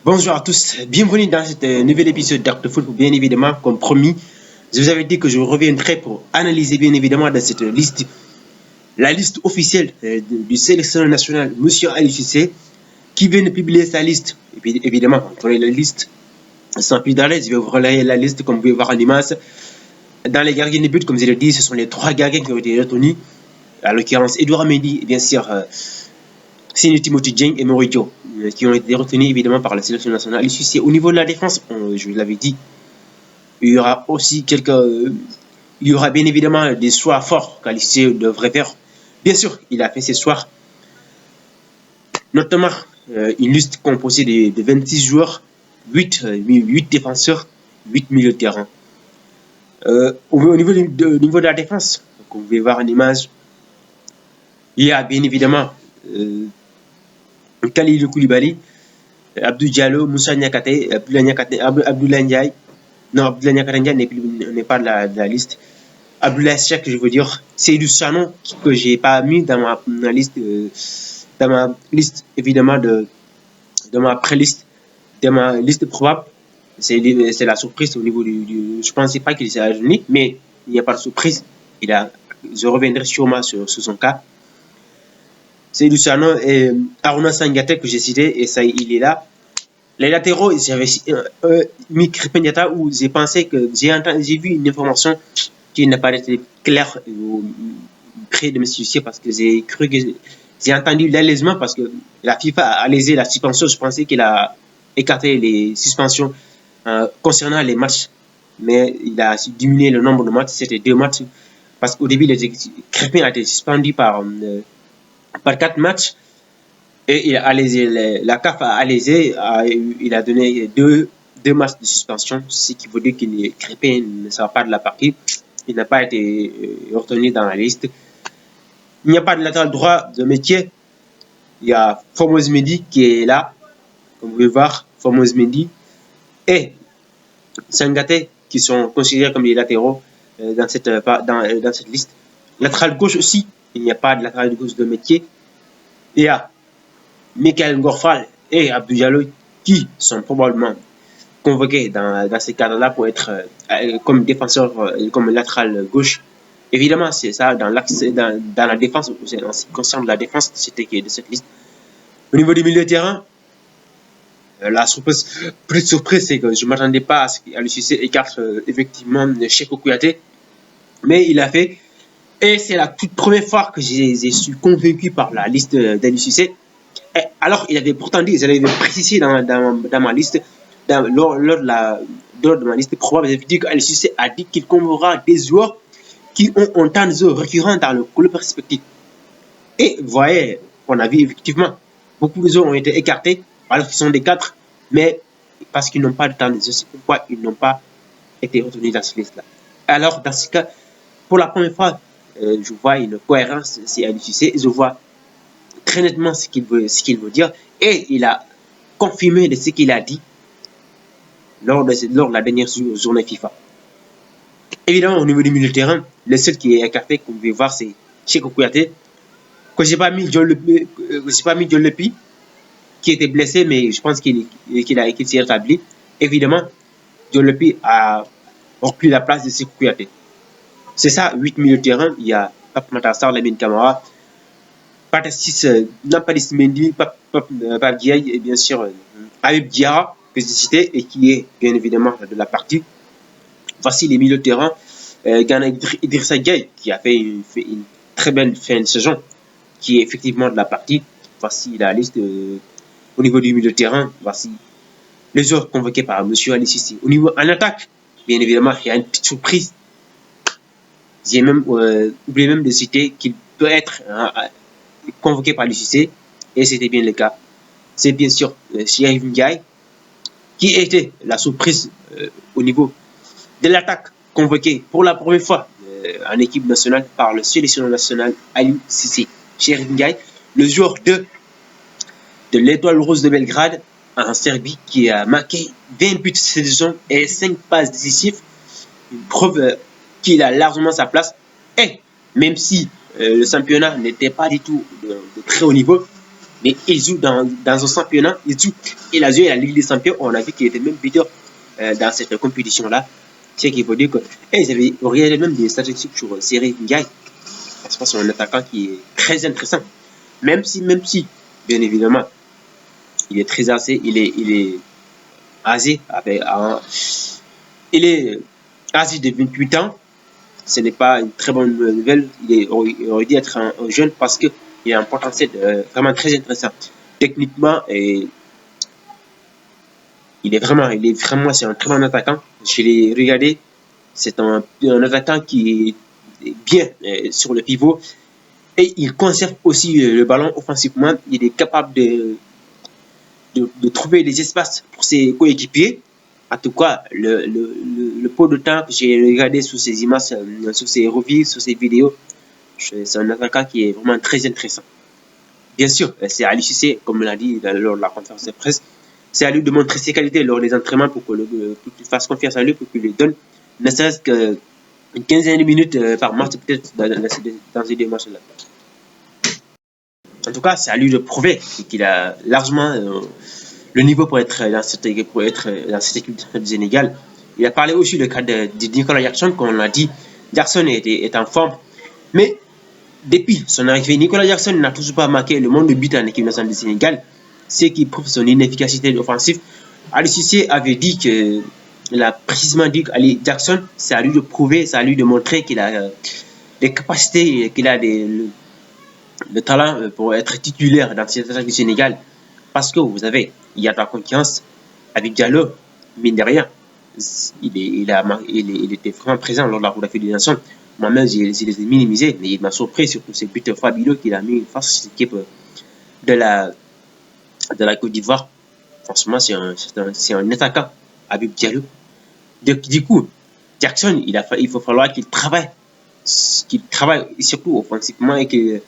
Bonjour à tous, bienvenue dans cet nouvel épisode d'Acte Foot. Bien évidemment, comme promis, je vous avais dit que je reviendrai pour analyser bien évidemment dans cette liste, la liste officielle du sélectionneur national, Monsieur Aliou Cissé, qui vient de publier sa liste. Et puis évidemment, on connaît la liste sans plus d'arrêt. Je vais vous relayer la liste comme vous pouvez voir en image. Dans les gardiens de but, comme je l'ai dit, ce sont les trois gardiens qui ont été retenus. À l'occurrence, Edouard Mendy et bien sûr Seny Timothy Dieng et Moridio, qui ont été retenus évidemment par la sélection nationale. Ici, au niveau de la défense, je l'avais dit, il y aura aussi il y aura bien évidemment des choix forts qu'Aliou devrait faire. Bien sûr, il a fait ses choix, notamment une liste composée de 26 joueurs, 8 défenseurs, 8 milieux de terrain. Au niveau de la défense, comme vous pouvez voir en image, il y a bien évidemment Kalidou Koulibaly, Abdou Diallo, Moussa Niakhaté, Abdoulaye Ndiaye. Non, Abdoulaye Niakhaté n'est pas de la liste. Abdoulaye Seck, je veux dire, Seydou Sanon, que je n'ai pas mis dans ma liste, évidemment, de ma pré-liste, de ma liste probable. C'est la surprise au niveau du je ne pensais pas qu'il s'est réuni, mais il n'y a pas de surprise. Je reviendrai sûrement sur son cas. Seydou Sanon et Aruna Sangaté que j'ai cité, et ça, il est là. Les latéraux, j'avais mis Krépin Diatta où j'ai pensé que j'ai vu une information qui n'a pas été claire près de mes soucis parce que j'ai cru que j'ai entendu l'allègement parce que la FIFA a allégé la suspension. Je pensais qu'il a écarté les suspensions concernant les matchs, mais il a diminué le nombre de matchs. C'était 2 matchs parce qu'au début, Krépin a été suspendu par 4 matchs. Et il a allégé, la CAF a allégé, il a donné deux matchs de suspension, ce qui veut dire qu'il Krépin ne sera pas de la partie. Il n'a pas été retenu dans la liste. Il n'y a pas de latéral droit de métier. Il y a Formose Mendy qui est là, comme vous pouvez voir, Formose Mendy et Sangaté qui sont considérés comme les latéraux dans cette liste. Latéral gauche aussi, il n'y a pas de latéral gauche de métier. Il y a Mikayil Ngor-Fall et Abdou Diallo qui sont probablement convoqués dans ces cadres-là pour être comme défenseur, comme latéral gauche. Évidemment, c'est ça dans la défense, en ce qui concerne la défense, c'était de cette liste. Au niveau du milieu de terrain, la petite surprise, c'est que je ne m'attendais pas à ce qu'Aliou Cissé écarte effectivement Cheikhou Kouyaté, mais il a fait. Et c'est la toute première fois que j'ai suis convaincu par la liste d'Aliou Cissé. Alors, il avait pourtant dit, j'avais précisé dans ma liste, lors de ma liste probable, j'avais dit qu'Aliou Cissé a dit qu'il convoquera des joueurs qui ont un temps de jeu récurrent dans le club respectif. Et vous voyez, on a vu effectivement, beaucoup de joueurs ont été écartés, alors qu'ils sont des 4, mais parce qu'ils n'ont pas de temps de jeu, c'est pourquoi ils n'ont pas été retenus dans cette liste-là. Alors, dans ce cas, pour la première fois, je vois une cohérence, c'est Aliou Cissé, je vois très nettement ce qu'il veut dire, et il a confirmé de ce qu'il a dit lors de la dernière journée FIFA. Évidemment, au niveau du milieu de terrain, le seul qui est écarté, comme vous pouvez voir, c'est Cheikhou Kouyaté, que j'ai pas mis John Lepi, qui était blessé, mais je pense qu'il s'est rétabli. Évidemment, John Lepi a repris la place de Cheikhou Kouyaté. C'est ça, 8 milieux de terrain. Il y a Pape Matar Sarr, Lamine Camara, Nampalys Mendy, Pape Gueye et bien sûr Habib Diarra, que j'ai cité et qui est bien évidemment de la partie. Voici les milieux de terrain. Gana Idrissa Gueye qui a fait une très belle fin de saison, qui est effectivement de la partie. Voici la liste au niveau du milieu de terrain. Voici les joueurs convoqués par M. Aliou Cissé. Au niveau en attaque, bien évidemment, il y a une petite surprise. J'ai même oublié de citer qu'il peut être convoqué par Aliou Cissé, et c'était bien le cas. C'est bien sûr Chérif Ndiaye qui était la surprise au niveau de l'attaque, convoqué pour la première fois en équipe nationale par le sélectionneur national Aliou Cissé. Chérif Ndiaye, le joueur de l'Étoile Rose de Belgrade en Serbie, qui a marqué 20 buts cette saison et 5 passes décisives, une preuve qu'il a largement sa place. Et même si le championnat n'était pas du tout de très haut niveau, Mais il joue dans un championnat, il a joué à la Ligue des Champions, on a vu qu'il était même buteur dans cette compétition-là. Ce qui veut dire que, j'avais regardé même des statistiques sur Serie Ndiaye. C'est un attaquant qui est très intéressant. Même si, bien évidemment, il est très âgé, il est âgé, il est âgé de 28 ans. Ce n'est pas une très bonne nouvelle. Il aurait dû être un jeune parce qu'il a un potentiel vraiment très intéressant. Techniquement, et c'est un très bon attaquant. Je l'ai regardé. C'est un attaquant qui est bien sur le pivot. Et il conserve aussi le ballon offensivement. Il est capable de trouver des espaces pour ses coéquipiers. En tout cas, le peu de temps que j'ai regardé sur ces images, sur ces revues, sur ces vidéos, c'est un attaquant qui est vraiment très intéressant. Bien sûr, c'est à l'UCC, comme on l'a dit lors de la conférence de presse, c'est à lui de montrer ses qualités lors des entraînements pour qu'il fasse confiance à lui, pour qu'il lui donne ne serait-ce qu'une quinzaine de minutes par match, peut-être dans ces deux matchs-là. En tout cas, c'est à lui de prouver qu'il a largement le niveau pour être dans cette équipe du Sénégal. Il a parlé aussi du cas de Nicolas Jackson, comme on l'a dit. Jackson est en forme, mais depuis son arrivée, Nicolas Jackson n'a toujours pas marqué le monde de but en équipe nationale du Sénégal, ce qui prouve son inefficacité offensive. Ali Cissé avait dit que, il a précisément dit qu'Ali Jackson, c'est à lui de prouver, c'est à lui de montrer qu'il a des capacités, qu'il a le talent pour être titulaire dans cette attaque du Sénégal. Parce que vous savez, il y a de la confiance avec Diallo, mine de rien. Il était vraiment présent lors de la Coupe d'Afrique des Nations. Moi-même, je les ai minimisés, mais il m'a surpris sur tous ces buts fabuleux qu'il a mis face à cette équipe de la Côte d'Ivoire. Franchement, c'est un attaquant, Habib Diallo. Du coup, Jackson, il faut falloir qu'il travaille surtout offensivement et que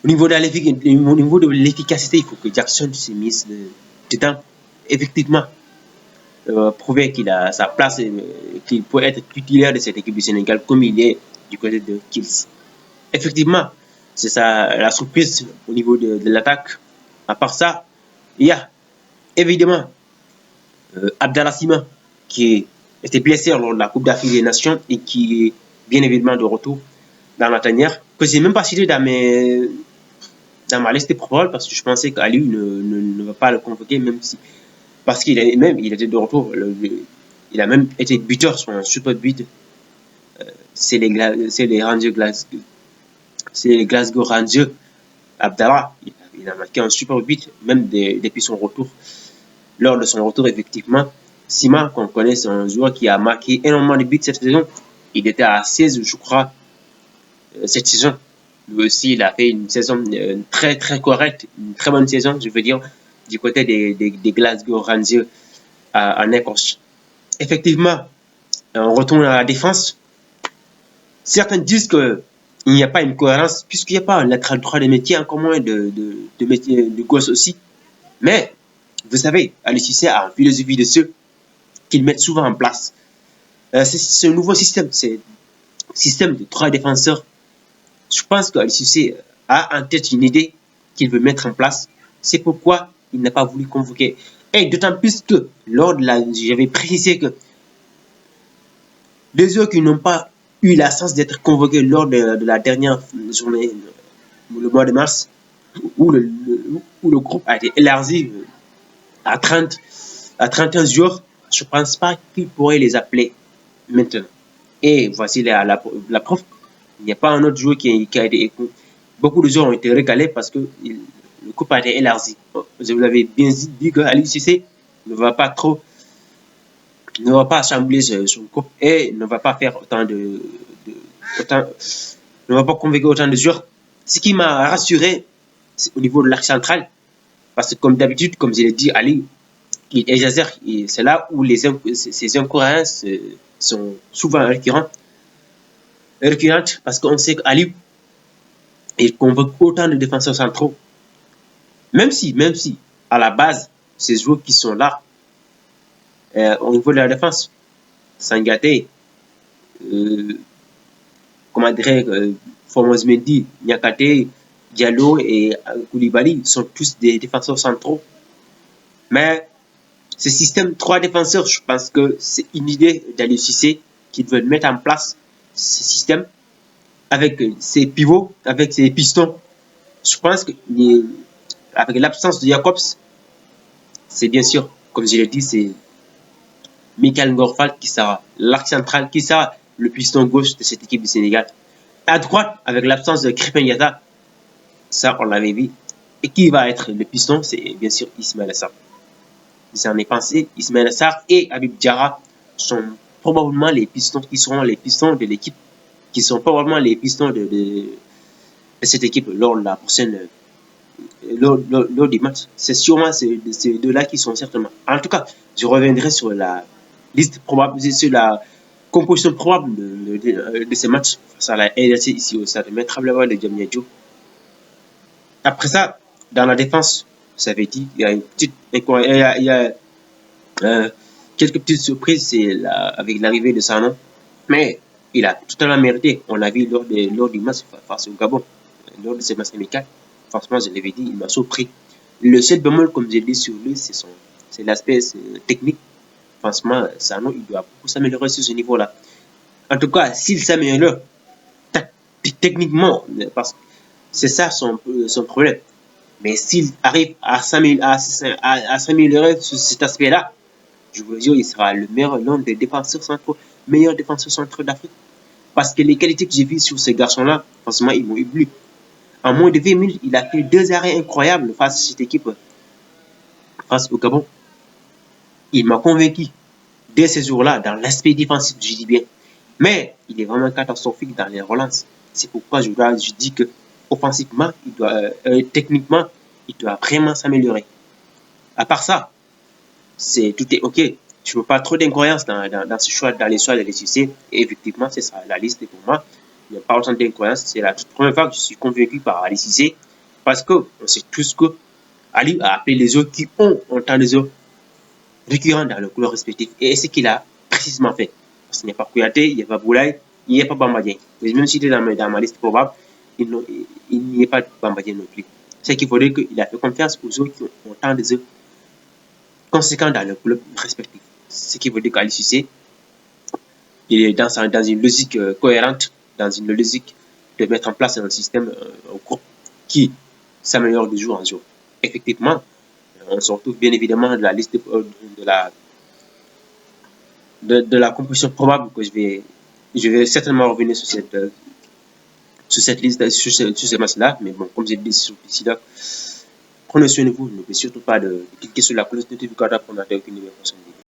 au niveau de l'efficacité, il faut que Jackson se mise dedans. Effectivement, prouver qu'il a sa place et qu'il peut être titulaire de cette équipe du Sénégal comme il est du côté de Kills. Effectivement, c'est ça la surprise au niveau de l'attaque. À part ça, il y a évidemment Abdallah Sima qui était blessé lors de la Coupe d'Afrique des Nations et qui est bien évidemment de retour dans la tanière, que j'ai même pas cité dans ma liste probables parce que je pensais qu'Ali ne va pas le convoquer, même si parce qu'il était de retour. Il a même été buteur sur un super but. C'est les Glasgow Rangers. Abdallah, il a marqué un super but, même depuis son retour. Lors de son retour, effectivement, Sima, qu'on connaît, c'est un joueur qui a marqué énormément de buts cette saison. Il était à 16, je crois, cette saison. Lui aussi, il a fait une saison très très correcte, une très bonne saison, je veux dire, du côté des Glasgow Rangers en Écosse. Effectivement, on retourne à la défense. Certains disent qu'il n'y a pas une cohérence, puisqu'il n'y a pas un latéral droit de métier, encore moins de métier de gauche aussi. Mais, vous savez, Aliou Cissé a une philosophie de ceux qu'ils mettent souvent en place. C'est un nouveau système, c'est un système de 3 défenseurs. Je pense qu'Aliou Cissé a en tête une idée qu'il veut mettre en place. C'est pourquoi il n'a pas voulu convoquer. Et d'autant plus que, j'avais précisé que les joueurs qui n'ont pas eu la chance d'être convoqués lors de la dernière journée, le mois de mars, où le groupe a été élargi à 31 joueurs, je ne pense pas qu'il pourrait les appeler maintenant. Et voici la preuve. Il n'y a pas un autre joueur qui a été... Beaucoup de joueurs ont été régalés parce que le groupe a été élargi. Je vous l'avais bien dit que Aliou Cissé ne va pas chambouler son groupe et ne va pas faire ne va pas convoquer autant de joueurs. Ce qui m'a rassuré, c'est au niveau de l'axe central. Parce que comme d'habitude, comme je l'ai dit, Ali, il exagère. C'est là où ces incohérences sont souvent récurrentes parce qu'on sait qu'Ali, il convoque autant de défenseurs centraux. Même si, à la base, ces joueurs qui sont là, au niveau de la défense, Sangaté, comment dirais-je, Formose Mendy, Niakate, Diallo et Koulibaly sont tous des défenseurs centraux. Mais ce système 3 défenseurs, je pense que c'est une idée d'Aliou Cissé qui veut mettre en place ce système avec ses pivots, avec ses pistons. Je pense que avec l'absence de Jacobs, c'est bien sûr, comme je l'ai dit, c'est Michael Ngorfal qui sera l'arc central, qui sera le piston gauche de cette équipe du Sénégal. À droite, avec l'absence de Krépin Diatta, ça on l'avait vu. Et qui va être le piston, c'est bien sûr Ismaël Assar. J'en ai pensé, Ismaël Assar et Habib Diarra sont probablement les pistons qui seront les pistons de l'équipe, qui sont probablement les pistons de cette équipe lors de la prochaine lors des matchs. C'est sûrement ces deux-là qui sont certainement. En tout cas, je reviendrai sur la liste probable, sur la composition probable de ces matchs face à la RDC ici au stade Maître Abdoulaye de Diamniadio. Après ça, dans la défense, ça avait dit, il y a une petite, il y a quelques petites surprises, c'est avec l'arrivée de Sanon, mais il a totalement mérité. On l'a vu lors du match face au Gabon, lors de ces matchs amicaux. Franchement, je l'avais dit, il m'a surpris. Le seul bémol, comme j'ai dit sur lui, c'est l'aspect technique. Franchement, Sanon, il doit beaucoup s'améliorer sur ce niveau-là. En tout cas, s'il s'améliore techniquement, parce que c'est ça son problème. Mais s'il arrive à s'améliorer sur cet aspect-là, je vous jure, il sera le meilleur des défenseurs centraux, meilleur défenseur central d'Afrique. Parce que les qualités que j'ai vues sur ces garçons-là, franchement, ils m'ont ébloui. En moins de 20 minutes, il a fait 2 arrêts incroyables face à cette équipe, face au Gabon. Il m'a convaincu dès ce jour-là dans l'aspect défensif, je dis bien. Mais il est vraiment catastrophique dans les relances. C'est pourquoi je dis que offensivement, techniquement, il doit vraiment s'améliorer. À part ça, tout est OK. Je ne veux pas trop d'incohérence dans ce choix, dans les choix de l'SUC. Et effectivement, c'est ça, la liste pour moi. Il n'y a pas autant d'incohérence. C'est la toute première fois que je suis convaincu par Ali Cissé. Parce qu'on sait tous que Ali a appelé les autres qui ont autant des autres récurrents dans le couleur respectif. Et c'est ce qu'il a précisément fait. Parce qu'il n'y a pas Kouyaté, il n'y a pas Boulaye, il n'y a pas Bambadien. Même si il est dans ma liste probable, il n'y a pas Bambadien non plus. C'est qu'il faudrait qu'il a fait confiance aux autres qui ont autant des autres conséquents dans le club respectif. Ce qui veut dire qu'Ali Cissé, il est dans une logique cohérente, dans une logique de mettre en place un système, un groupe qui s'améliore de jour en jour. Effectivement, on se retrouve bien évidemment de la liste de la composition probable que je vais certainement revenir sur cette liste, sur ces matchs-là. Mais bon, comme j'ai dit ici là, prenez soin de vous. N'oubliez surtout pas de cliquer sur la cloche notificative pour n'attendre aucune nouvelle vidéo.